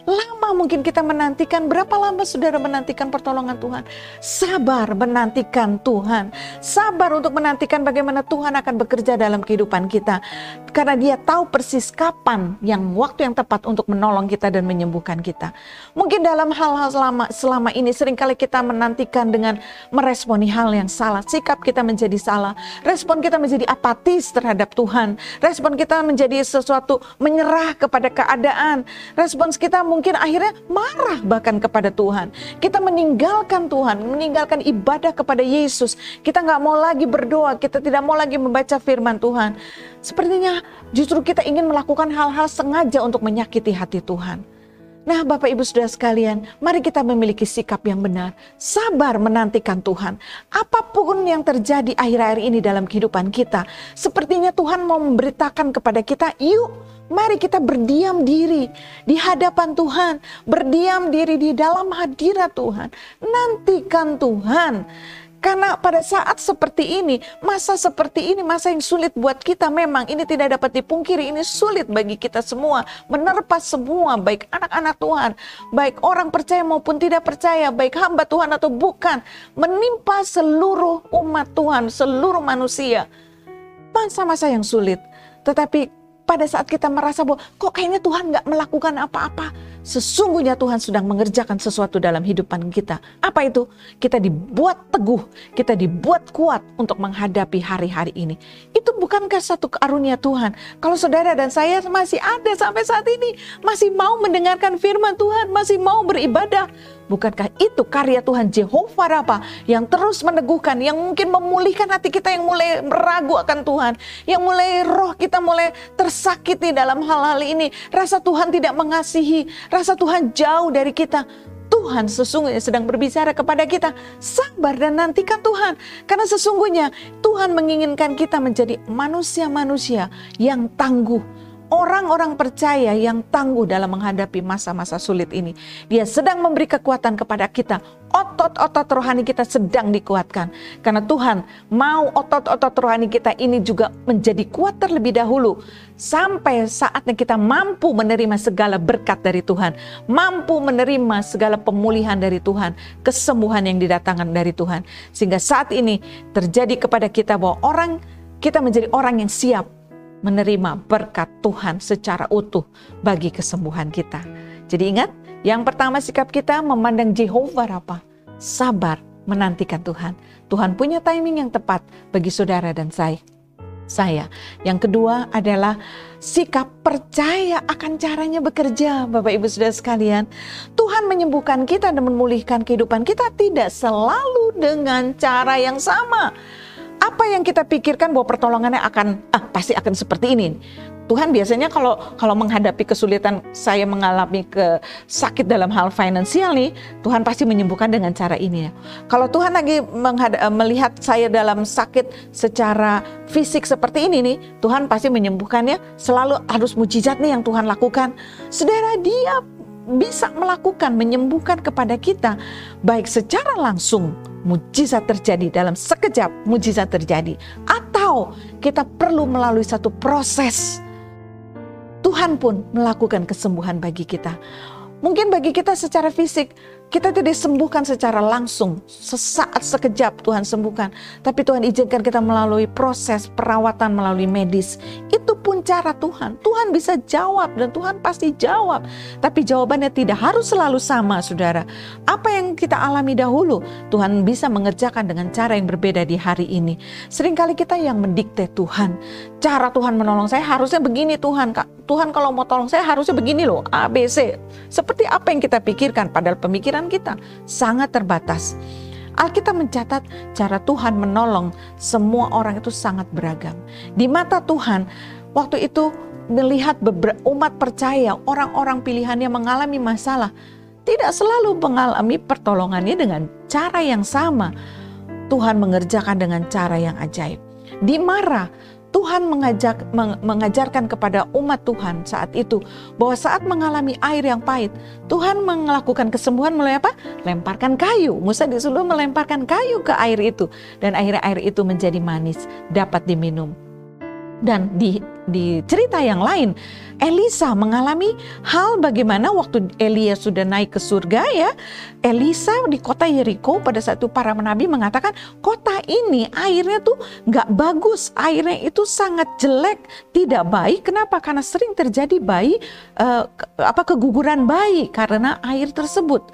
Lama mungkin kita menantikan. Berapa lama saudara menantikan pertolongan Tuhan? Sabar menantikan Tuhan. Sabar untuk menantikan bagaimana Tuhan akan bekerja dalam kehidupan kita. Karena dia tahu persis kapan waktu yang tepat untuk menolong kita dan menyembuhkan kita. Mungkin dalam hal-hal selama ini seringkali kita menantikan dengan meresponi hal yang salah. Sikap kita menjadi salah. Respon kita menjadi apatis terhadap Tuhan. Respon kita menjadi sesuatu menyerah kepada keadaan. Respons kita mungkin akhirnya marah bahkan kepada Tuhan. Kita meninggalkan Tuhan, meninggalkan ibadah kepada Yesus. Kita nggak mau lagi berdoa, kita tidak mau lagi membaca firman Tuhan. Sepertinya justru kita ingin melakukan hal-hal sengaja untuk menyakiti hati Tuhan. Nah, Bapak Ibu Saudara sekalian, mari kita memiliki sikap yang benar, sabar menantikan Tuhan. Apapun yang terjadi akhir-akhir ini dalam kehidupan kita, sepertinya Tuhan mau memberitakan kepada kita, yuk mari kita berdiam diri di hadapan Tuhan, berdiam diri di dalam hadirat Tuhan, nantikan Tuhan. Karena pada saat seperti ini, masa seperti ini, masa yang sulit buat kita, memang ini tidak dapat dipungkiri, ini sulit bagi kita semua, menerpa semua, baik anak-anak Tuhan, baik orang percaya maupun tidak percaya, baik hamba Tuhan atau bukan, menimpa seluruh umat Tuhan, seluruh manusia. Masa-masa yang sulit, tetapi pada saat kita merasa bahwa kok kayaknya Tuhan gak melakukan apa-apa, sesungguhnya Tuhan sedang mengerjakan sesuatu dalam hidupan kita. Apa itu? Kita dibuat teguh, kita dibuat kuat untuk menghadapi hari-hari ini. Itu bukankah satu karunia Tuhan? Kalau saudara dan saya masih ada sampai saat ini, masih mau mendengarkan firman Tuhan, masih mau beribadah, bukankah itu karya Tuhan Jehovah Rafa yang terus meneguhkan, yang mungkin memulihkan hati kita yang mulai meragu akan Tuhan, yang mulai roh kita mulai tersakiti dalam hal-hal ini, rasa Tuhan tidak mengasihi, rasa Tuhan jauh dari kita. Tuhan sesungguhnya sedang berbicara kepada kita, sabar dan nantikan Tuhan. Karena sesungguhnya Tuhan menginginkan kita menjadi manusia-manusia yang tangguh. Orang-orang percaya yang tangguh dalam menghadapi masa-masa sulit ini. Dia sedang memberi kekuatan kepada kita. Otot-otot rohani kita sedang dikuatkan. Karena Tuhan mau otot-otot rohani kita ini juga menjadi kuat terlebih dahulu. Sampai saatnya kita mampu menerima segala berkat dari Tuhan. Mampu menerima segala pemulihan dari Tuhan. Kesembuhan yang didatangkan dari Tuhan. Sehingga saat ini terjadi kepada kita bahwa kita menjadi orang yang siap menerima berkat Tuhan secara utuh bagi kesembuhan kita. Jadi ingat, yang pertama sikap kita memandang Jehovah Rafa, sabar menantikan Tuhan. Tuhan punya timing yang tepat bagi saudara dan saya. Yang kedua adalah sikap percaya akan caranya bekerja. Bapak Ibu Saudara sekalian, Tuhan menyembuhkan kita dan memulihkan kehidupan kita tidak selalu dengan cara yang sama. Apa yang kita pikirkan bahwa pertolongannya pasti akan seperti ini. Tuhan biasanya kalau menghadapi kesulitan, saya mengalami sakit dalam hal finansial nih, Tuhan pasti menyembuhkan dengan cara ini. Kalau Tuhan lagi melihat saya dalam sakit secara fisik seperti ini nih, Tuhan pasti menyembuhkannya. Selalu harus mujizat nih yang Tuhan lakukan. Saudara, Dia bisa menyembuhkan kepada kita, baik secara langsung, mujizat terjadi dalam sekejap, mujizat terjadi, atau kita perlu melalui satu proses. Tuhan pun melakukan kesembuhan bagi kita. Mungkin bagi kita secara fisik, kita tidak disembuhkan secara langsung, sesaat sekejap Tuhan sembuhkan. Tapi Tuhan izinkan kita melalui proses perawatan melalui medis. Itu pun cara Tuhan. Tuhan bisa jawab dan Tuhan pasti jawab. Tapi jawabannya tidak harus selalu sama, saudara. Apa yang kita alami dahulu, Tuhan bisa mengerjakan dengan cara yang berbeda di hari ini. Seringkali kita yang mendikte Tuhan. Cara Tuhan menolong saya harusnya begini Tuhan. Tuhan kalau mau tolong saya harusnya begini loh, A, B, C. Seperti apa yang kita pikirkan, padahal pemikiran kita sangat terbatas. Alkitab mencatat cara Tuhan menolong semua orang itu sangat beragam. Di mata Tuhan, waktu itu melihat umat percaya, orang-orang pilihannya mengalami masalah, tidak selalu mengalami pertolongannya dengan cara yang sama. Tuhan mengerjakan dengan cara yang ajaib. Di Mara, Tuhan mengajarkan kepada umat Tuhan saat itu bahwa saat mengalami air yang pahit, Tuhan melakukan kesembuhan melalui apa? Lemparkan kayu. Musa disuruh melemparkan kayu ke air itu dan akhirnya air itu menjadi manis, dapat diminum. Dan di cerita yang lain, Elisa mengalami hal bagaimana waktu Elia sudah naik ke surga ya. Elisa di kota Yeriko pada saat itu para nabi mengatakan kota ini airnya tuh gak bagus. Airnya itu sangat jelek, tidak baik. Kenapa? Karena sering terjadi keguguran bayi karena air tersebut.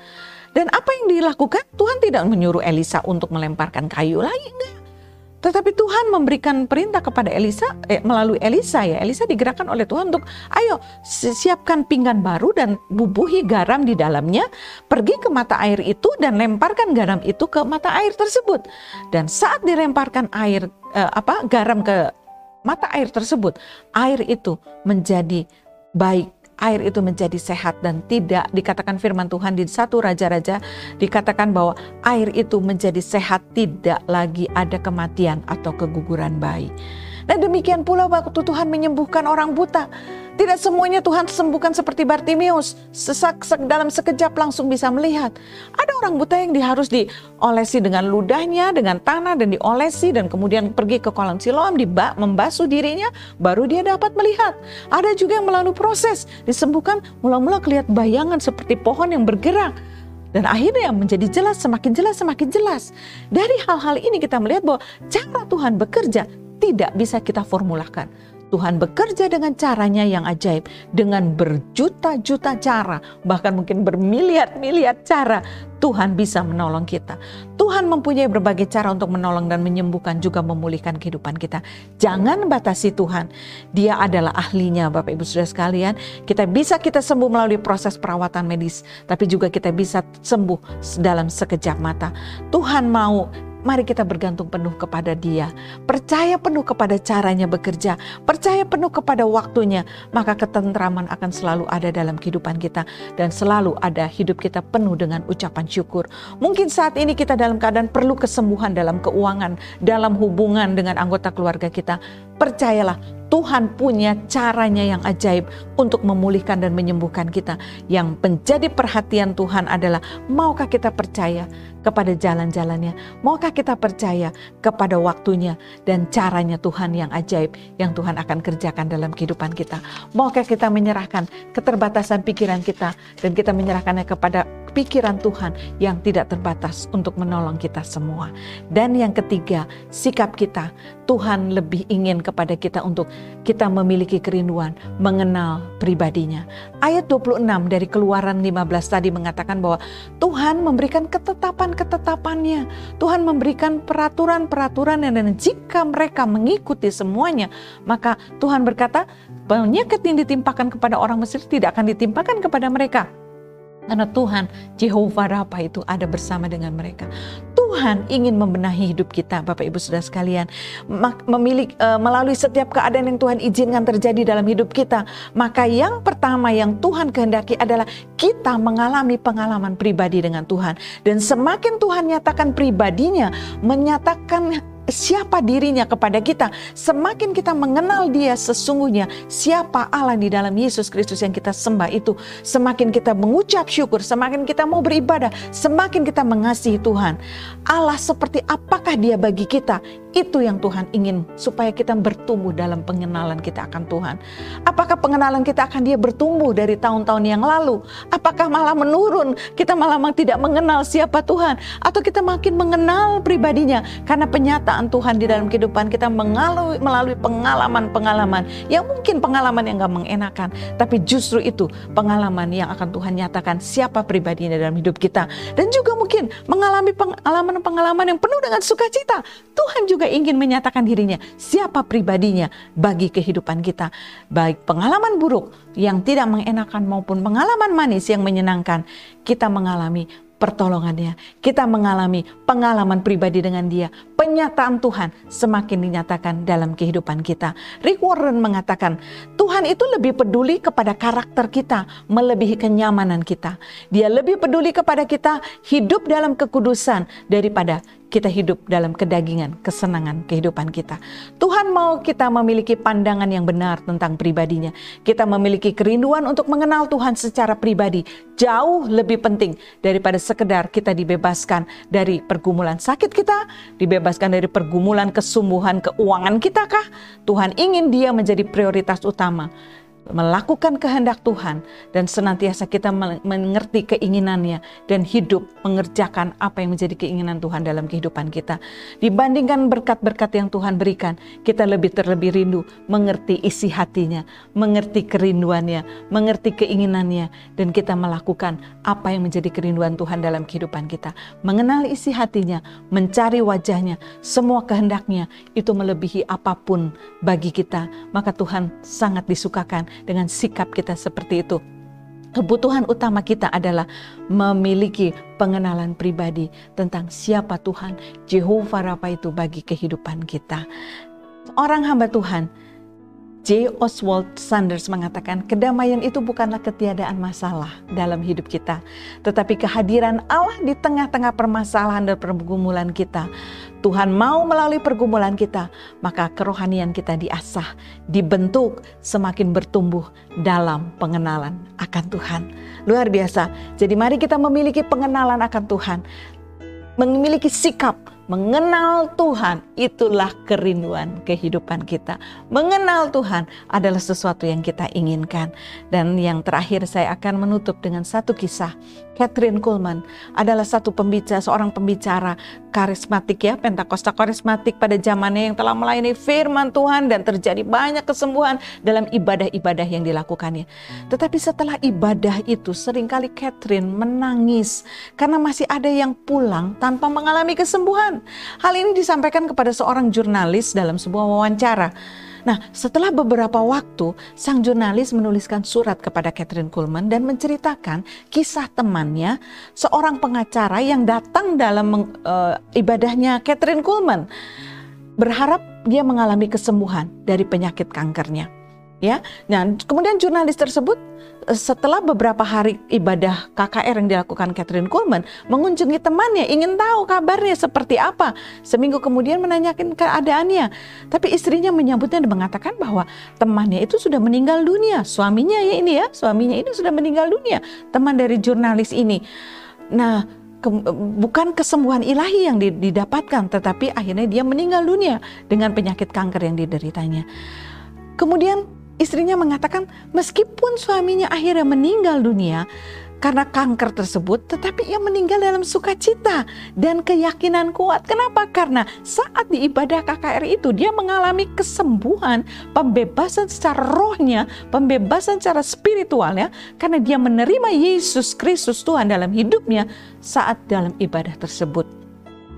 Dan apa yang dilakukan? Tuhan tidak menyuruh Elisa untuk melemparkan kayu lagi, enggak. Tetapi Tuhan memberikan perintah kepada Elisa, melalui Elisa ya. Elisa digerakkan oleh Tuhan untuk, ayo siapkan pinggan baru dan bubuhi garam di dalamnya. Pergi ke mata air itu dan lemparkan garam itu ke mata air tersebut. Dan saat dilemparkan garam ke mata air tersebut, air itu menjadi baik. Air itu menjadi sehat dan tidak, dikatakan firman Tuhan di 1 Raja-Raja, dikatakan bahwa air itu menjadi sehat, tidak lagi ada kematian atau keguguran bayi. Dan demikian pula waktu Tuhan menyembuhkan orang buta. Tidak semuanya Tuhan sembuhkan seperti Bartimeus, dalam sekejap langsung bisa melihat. Ada orang buta yang harus diolesi dengan ludahnya, dengan tanah dan diolesi, dan kemudian pergi ke kolam Siloam, membasuh dirinya, baru dia dapat melihat. Ada juga yang melalui proses disembuhkan, mula-mula kelihatan bayangan seperti pohon yang bergerak. Dan akhirnya menjadi jelas, semakin jelas, semakin jelas. Dari hal-hal ini kita melihat bahwa cara Tuhan bekerja tidak bisa kita formulakan. Tuhan bekerja dengan caranya yang ajaib, dengan berjuta-juta cara, bahkan mungkin bermiliar-miliar cara. Tuhan bisa menolong kita. Tuhan mempunyai berbagai cara untuk menolong dan menyembuhkan, juga memulihkan kehidupan kita. Jangan batasi Tuhan. Dia adalah ahlinya, Bapak Ibu Saudara sekalian. Kita sembuh melalui proses perawatan medis, tapi juga kita bisa sembuh dalam sekejap mata. Tuhan mau. Mari kita bergantung penuh kepada Dia. Percaya penuh kepada caranya bekerja. Percaya penuh kepada waktunya. Maka ketentraman akan selalu ada dalam kehidupan kita. Dan selalu ada hidup kita penuh dengan ucapan syukur. Mungkin saat ini kita dalam keadaan perlu kesembuhan dalam keuangan, dalam hubungan dengan anggota keluarga kita. Percayalah, Tuhan punya caranya yang ajaib untuk memulihkan dan menyembuhkan kita. Yang menjadi perhatian Tuhan adalah, maukah kita percaya kepada jalan-jalannya? Maukah kita percaya kepada waktunya dan caranya Tuhan yang ajaib yang Tuhan akan kerjakan dalam kehidupan kita? Maukah kita menyerahkan keterbatasan pikiran kita dan kita menyerahkannya kepada pikiran Tuhan yang tidak terbatas untuk menolong kita semua? Dan yang ketiga, sikap kita. Tuhan lebih ingin kepada kita untuk kita memiliki kerinduan mengenal pribadinya. Ayat 26 dari Keluaran 15 tadi mengatakan bahwa Tuhan memberikan ketetapan-ketetapannya. Tuhan memberikan peraturan-peraturan, dan jika mereka mengikuti semuanya, maka Tuhan berkata, penyakit yang ditimpakan kepada orang Mesir tidak akan ditimpakan kepada mereka. Karena Tuhan, Jehovah Rafa itu ada bersama dengan mereka. Tuhan ingin membenahi hidup kita, Bapak Ibu Saudara sekalian. Melalui setiap keadaan yang Tuhan izinkan terjadi dalam hidup kita. Maka yang pertama yang Tuhan kehendaki adalah kita mengalami pengalaman pribadi dengan Tuhan. Dan semakin Tuhan nyatakan pribadinya, menyatakan siapa dirinya kepada kita, semakin kita mengenal Dia sesungguhnya, siapa Allah di dalam Yesus Kristus yang kita sembah itu, semakin kita mengucap syukur, semakin kita mau beribadah, semakin kita mengasihi Tuhan. Allah seperti apakah Dia bagi kita? Itu yang Tuhan ingin, supaya kita bertumbuh dalam pengenalan kita akan Tuhan. Apakah pengenalan kita akan Dia bertumbuh dari tahun-tahun yang lalu? Apakah malah menurun? Kita malah tidak mengenal siapa Tuhan? Atau kita makin mengenal pribadinya? Karena penyataan Tuhan di dalam kehidupan kita melalui pengalaman-pengalaman yang mungkin pengalaman yang gak mengenakan, tapi justru itu pengalaman yang akan Tuhan nyatakan siapa pribadinya dalam hidup kita. Dan juga mungkin mengalami pengalaman yang penuh dengan sukacita. Tuhan juga ingin menyatakan dirinya siapa pribadinya bagi kehidupan kita. Baik pengalaman buruk yang tidak mengenakan maupun pengalaman manis yang menyenangkan, kita mengalami pertolongannya, kita mengalami pengalaman pribadi dengan Dia. Penyataan Tuhan semakin dinyatakan dalam kehidupan kita. Rick Warren mengatakan, Tuhan itu lebih peduli kepada karakter kita melebihi kenyamanan kita. Dia lebih peduli kepada kita hidup dalam kekudusan daripada kita hidup dalam kedagingan, kesenangan kehidupan kita. Tuhan mau kita memiliki pandangan yang benar tentang pribadinya. Kita memiliki kerinduan untuk mengenal Tuhan secara pribadi. Jauh lebih penting daripada sekedar kita dibebaskan dari pergumulan sakit kita, dibebaskan dari pergumulan kesumbuhan keuangan kita kah? Tuhan ingin Dia menjadi prioritas utama. melakukan kehendak Tuhan, dan senantiasa kita mengerti keinginannya dan hidup mengerjakan apa yang menjadi keinginan Tuhan dalam kehidupan kita. Dibandingkan berkat-berkat yang Tuhan berikan, kita terlebih rindu mengerti isi hatinya, mengerti kerinduannya, mengerti keinginannya, dan kita melakukan apa yang menjadi kerinduan Tuhan dalam kehidupan kita. Mengenal isi hatinya, mencari wajahnya, semua kehendaknya itu melebihi apapun bagi kita. Maka Tuhan sangat disukakan dengan sikap kita seperti itu. Kebutuhan utama kita adalah memiliki pengenalan pribadi tentang siapa Tuhan, Jehovah Rafa itu bagi kehidupan kita. Orang hamba Tuhan, J. Oswald Sanders mengatakan, kedamaian itu bukanlah ketiadaan masalah dalam hidup kita, tetapi kehadiran Allah di tengah-tengah permasalahan dan pergumulan kita. Tuhan mau melalui pergumulan kita, maka kerohanian kita diasah, dibentuk, semakin bertumbuh dalam pengenalan akan Tuhan. Luar biasa. Jadi mari kita memiliki pengenalan akan Tuhan, memiliki sikap mengenal Tuhan. Itulah kerinduan kehidupan kita. Mengenal Tuhan adalah sesuatu yang kita inginkan. Dan yang terakhir saya akan menutup dengan satu kisah. Kathryn Kuhlman adalah seorang pembicara karismatik ya, Pentakosta karismatik pada zamannya yang telah melayani firman Tuhan dan terjadi banyak kesembuhan dalam ibadah-ibadah yang dilakukannya. Tetapi setelah ibadah itu seringkali Kathryn menangis karena masih ada yang pulang tanpa mengalami kesembuhan. Hal ini disampaikan kepada seorang jurnalis dalam sebuah wawancara. Nah, setelah beberapa waktu, sang jurnalis menuliskan surat kepada Kathryn Kuhlman dan menceritakan kisah temannya, seorang pengacara yang datang dalam ibadahnya Kathryn Kuhlman, berharap dia mengalami kesembuhan dari penyakit kankernya. Ya, nah kemudian jurnalis tersebut setelah beberapa hari ibadah KKR yang dilakukan Kathryn Kuhlman mengunjungi temannya, ingin tahu kabarnya seperti apa. Seminggu kemudian menanyakan keadaannya, tapi istrinya menyambutnya dan mengatakan bahwa temannya itu sudah meninggal dunia. Suaminya ini sudah meninggal dunia, teman dari jurnalis ini. Nah, bukan kesembuhan ilahi yang didapatkan, tetapi akhirnya dia meninggal dunia dengan penyakit kanker yang dideritanya. Kemudian istrinya mengatakan meskipun suaminya akhirnya meninggal dunia karena kanker tersebut, tetapi ia meninggal dalam sukacita dan keyakinan kuat. Kenapa? Karena saat di ibadah KKR itu dia mengalami kesembuhan, pembebasan secara rohnya, pembebasan secara spiritualnya, karena dia menerima Yesus Kristus Tuhan dalam hidupnya saat dalam ibadah tersebut.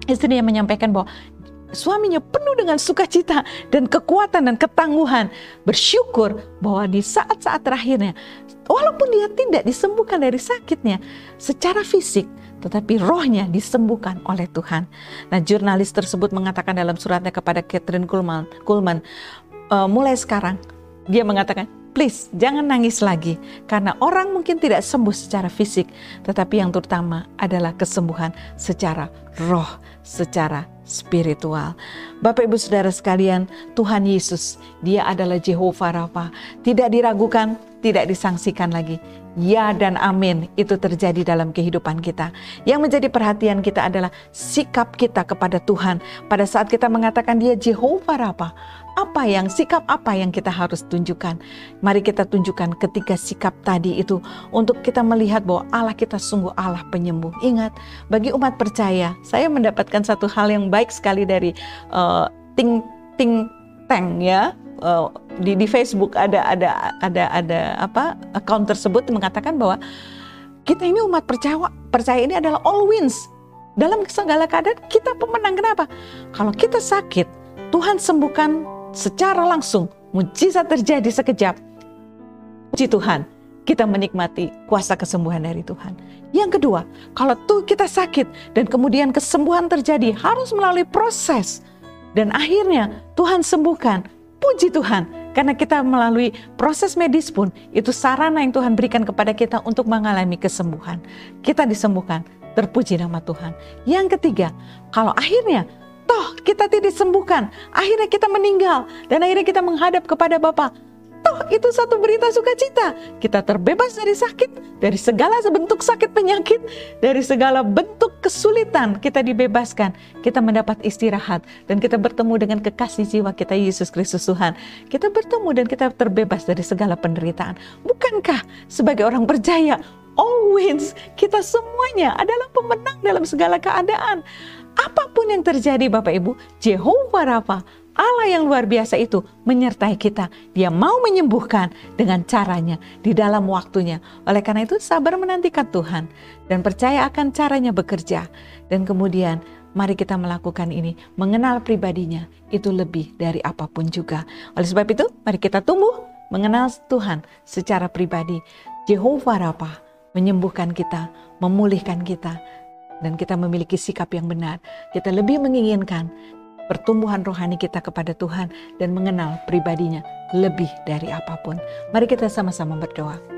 Istrinya menyampaikan bahwa suaminya penuh dengan sukacita dan kekuatan dan ketangguhan, bersyukur bahwa di saat-saat terakhirnya, walaupun dia tidak disembuhkan dari sakitnya secara fisik, tetapi rohnya disembuhkan oleh Tuhan. Nah, jurnalis tersebut mengatakan dalam suratnya kepada Kathryn Kuhlman, mulai sekarang dia mengatakan, please jangan nangis lagi, karena orang mungkin tidak sembuh secara fisik, tetapi yang terutama adalah kesembuhan secara roh, secara spiritual. Bapak Ibu Saudara sekalian, Tuhan Yesus, dia adalah Jehovah Rafa. Tidak diragukan, tidak disangsikan lagi. Ya dan amin, itu terjadi dalam kehidupan kita. Yang menjadi perhatian kita adalah sikap kita kepada Tuhan. Pada saat kita mengatakan dia Jehovah Rafa, sikap apa yang kita harus tunjukkan? Mari kita tunjukkan ketika sikap tadi itu untuk kita melihat bahwa Allah kita sungguh Allah penyembuh. Ingat, bagi umat percaya, saya mendapatkan satu hal yang baik sekali dari think tank ya. Di Facebook ada account tersebut mengatakan bahwa kita ini umat percaya ini adalah all wins. Dalam segala keadaan kita pemenang. Kenapa? Kalau kita sakit, Tuhan sembuhkan secara langsung, mujizat terjadi sekejap. Puji Tuhan, kita menikmati kuasa kesembuhan dari Tuhan. Yang kedua, kalau kita sakit dan kemudian kesembuhan terjadi, harus melalui proses. Dan akhirnya Tuhan sembuhkan. Puji Tuhan, karena kita melalui proses medis pun, itu sarana yang Tuhan berikan kepada kita untuk mengalami kesembuhan. Kita disembuhkan, terpuji nama Tuhan. Yang ketiga, kalau akhirnya toh kita tidak disembuhkan, akhirnya kita meninggal, dan akhirnya kita menghadap kepada Bapa. toh itu satu berita sukacita. Kita terbebas dari sakit, dari segala bentuk sakit penyakit, dari segala bentuk kesulitan kita dibebaskan. Kita mendapat istirahat dan kita bertemu dengan kekasih jiwa kita, Yesus Kristus Tuhan. Kita bertemu dan kita terbebas dari segala penderitaan. Bukankah sebagai orang percaya, always kita semuanya adalah pemenang dalam segala keadaan? Apapun yang terjadi Bapak Ibu, Jehovah Rafa, Allah yang luar biasa itu menyertai kita. Dia mau menyembuhkan dengan caranya di dalam waktunya. Oleh karena itu sabar menantikan Tuhan dan percaya akan caranya bekerja. Dan kemudian mari kita melakukan ini, mengenal pribadinya itu lebih dari apapun juga. Oleh sebab itu mari kita tumbuh mengenal Tuhan secara pribadi. Jehovah Rafa menyembuhkan kita, memulihkan kita, dan kita memiliki sikap yang benar. Kita lebih menginginkan pertumbuhan rohani kita kepada Tuhan dan mengenal pribadinya lebih dari apapun. Mari kita sama-sama berdoa.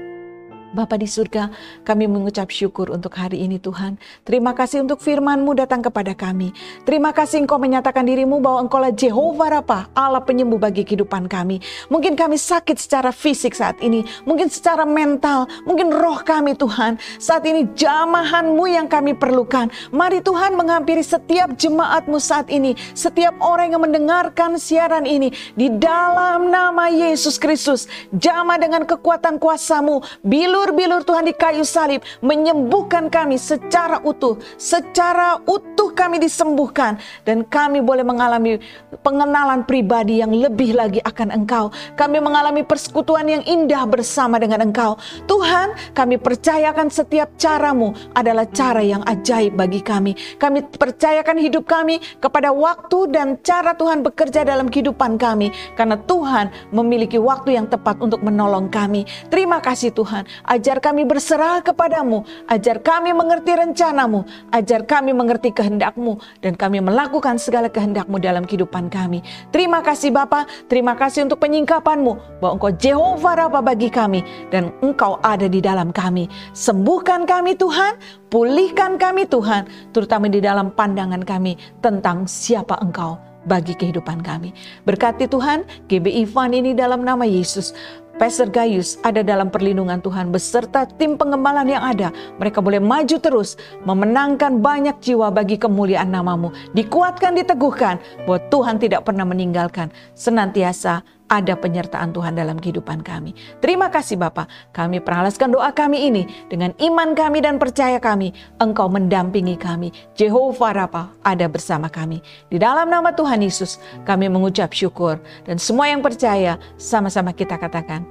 Bapa di surga, kami mengucap syukur untuk hari ini Tuhan. Terima kasih untuk firman-Mu datang kepada kami. Terima kasih Engkau menyatakan diri-Mu bahwa Engkau lah Jehovah Rafa, Allah penyembuh bagi kehidupan kami. Mungkin kami sakit secara fisik saat ini, mungkin secara mental, mungkin roh kami Tuhan. Saat ini jamahan-Mu yang kami perlukan. Mari Tuhan menghampiri setiap jemaat-Mu saat ini, setiap orang yang mendengarkan siaran ini. Di dalam nama Yesus Kristus, jamah dengan kekuatan kuasa-Mu, bilur Tuhan di kayu salib menyembuhkan kami secara utuh. Secara utuh kami disembuhkan dan kami boleh mengalami pengenalan pribadi yang lebih lagi akan Engkau. Kami mengalami persekutuan yang indah bersama dengan Engkau. Tuhan, kami percayakan setiap cara-Mu adalah cara yang ajaib bagi kami. Kami percayakan hidup kami kepada waktu dan cara Tuhan bekerja dalam kehidupan kami. Karena Tuhan memiliki waktu yang tepat untuk menolong kami. Terima kasih Tuhan. Ajar kami berserah kepadamu, ajar kami mengerti rencanamu, ajar kami mengerti kehendak-Mu, dan kami melakukan segala kehendak-Mu dalam kehidupan kami. Terima kasih Bapa, terima kasih untuk penyingkapan-Mu, bahwa Engkau Jehovah Rafa bagi kami, dan Engkau ada di dalam kami. Sembuhkan kami Tuhan, pulihkan kami Tuhan, terutama di dalam pandangan kami tentang siapa Engkau bagi kehidupan kami. Berkati Tuhan, GBI Fund ini dalam nama Yesus. Pastor Gayus ada dalam perlindungan Tuhan beserta tim pengembalaan yang ada. Mereka boleh maju terus, memenangkan banyak jiwa bagi kemuliaan nama-Mu. Dikuatkan, diteguhkan bahwa Tuhan tidak pernah meninggalkan. Senantiasa ada penyertaan Tuhan dalam kehidupan kami. Terima kasih Bapa. Kami peralaskan doa kami ini dengan iman kami dan percaya kami. Engkau mendampingi kami. Jehovah Rafa ada bersama kami. Di dalam nama Tuhan Yesus kami mengucap syukur. Dan semua yang percaya sama-sama kita katakan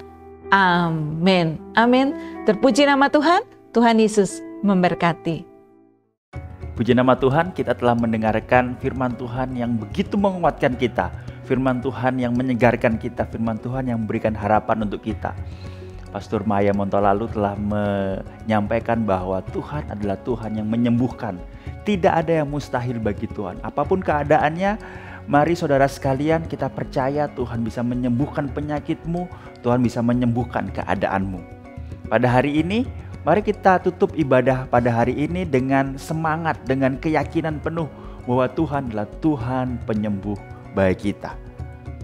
amin. Amin. Terpuji nama Tuhan. Tuhan Yesus memberkati. Puji nama Tuhan, kita telah mendengarkan firman Tuhan yang begitu menguatkan kita. Firman Tuhan yang menyegarkan kita, firman Tuhan yang memberikan harapan untuk kita. Pastor Maya Montolalu telah menyampaikan bahwa Tuhan adalah Tuhan yang menyembuhkan. Tidak ada yang mustahil bagi Tuhan. Apapun keadaannya, mari saudara sekalian kita percaya Tuhan bisa menyembuhkan penyakitmu, Tuhan bisa menyembuhkan keadaanmu. Pada hari ini, mari kita tutup ibadah pada hari ini dengan semangat, dengan keyakinan penuh bahwa Tuhan adalah Tuhan penyembuh bagi kita.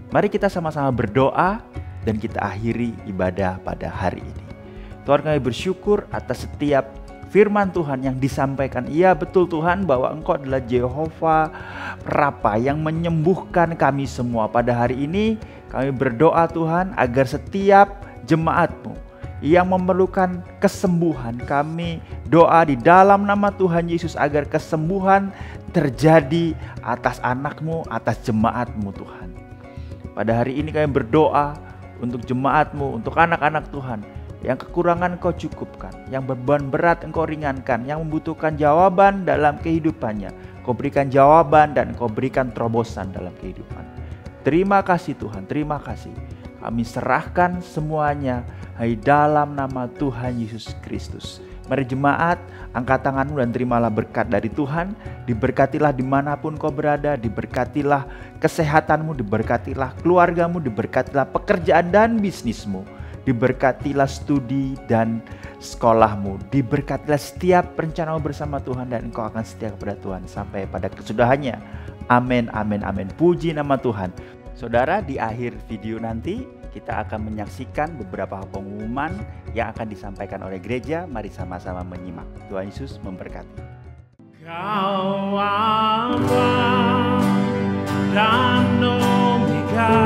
Mari kita sama-sama berdoa dan kita akhiri ibadah pada hari ini. Tuhan, kami bersyukur atas setiap firman Tuhan yang disampaikan. Iya betul Tuhan bahwa Engkau adalah Jehovah Rafa yang menyembuhkan kami semua. Pada hari ini kami berdoa Tuhan agar setiap jemaat-Mu yang memerlukan kesembuhan, kami doa di dalam nama Tuhan Yesus agar kesembuhan terjadi atas anak-Mu, atas jemaat-Mu Tuhan. Pada hari ini kami berdoa untuk jemaat-Mu, untuk anak-anak Tuhan yang kekurangan Engkau cukupkan, yang beban berat Engkau ringankan, yang membutuhkan jawaban dalam kehidupannya. Engkau berikan jawaban dan Engkau berikan terobosan dalam kehidupan. Terima kasih Tuhan, terima kasih. Kami serahkan semuanya hai dalam nama Tuhan Yesus Kristus. Mari jemaat, angkat tanganmu dan terimalah berkat dari Tuhan. Diberkatilah dimanapun kau berada, diberkatilah kesehatanmu, diberkatilah keluargamu, diberkatilah pekerjaan dan bisnismu, diberkatilah studi dan sekolahmu, diberkatilah setiap rencanamu bersama Tuhan dan engkau akan setia kepada Tuhan sampai pada kesudahannya. Amin, amin, amin. Puji nama Tuhan. Saudara, di akhir video nanti Kita akan menyaksikan beberapa pengumuman yang akan disampaikan oleh gereja. Mari sama-sama menyimak. Tuhan Yesus memberkati. Kau Alfa dan Omega,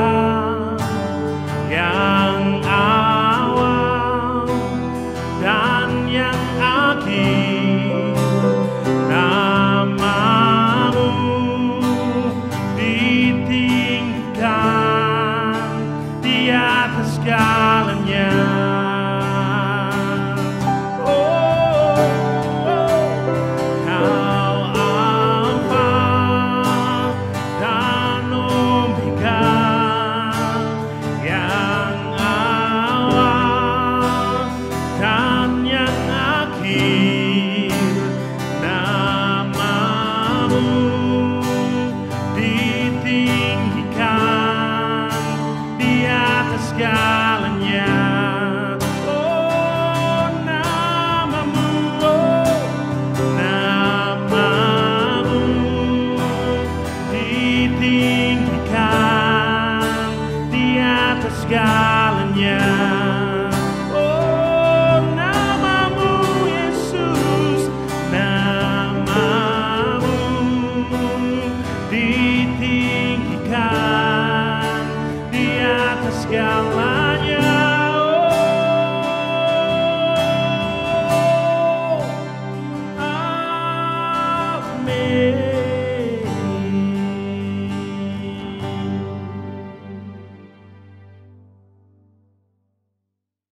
yang awal dan yang akhir. Namamu ditinggikan di atas segalanya. Segalanya, oh namamu Yesus, namamu ditinggikan di atas segalanya. Oh, amin.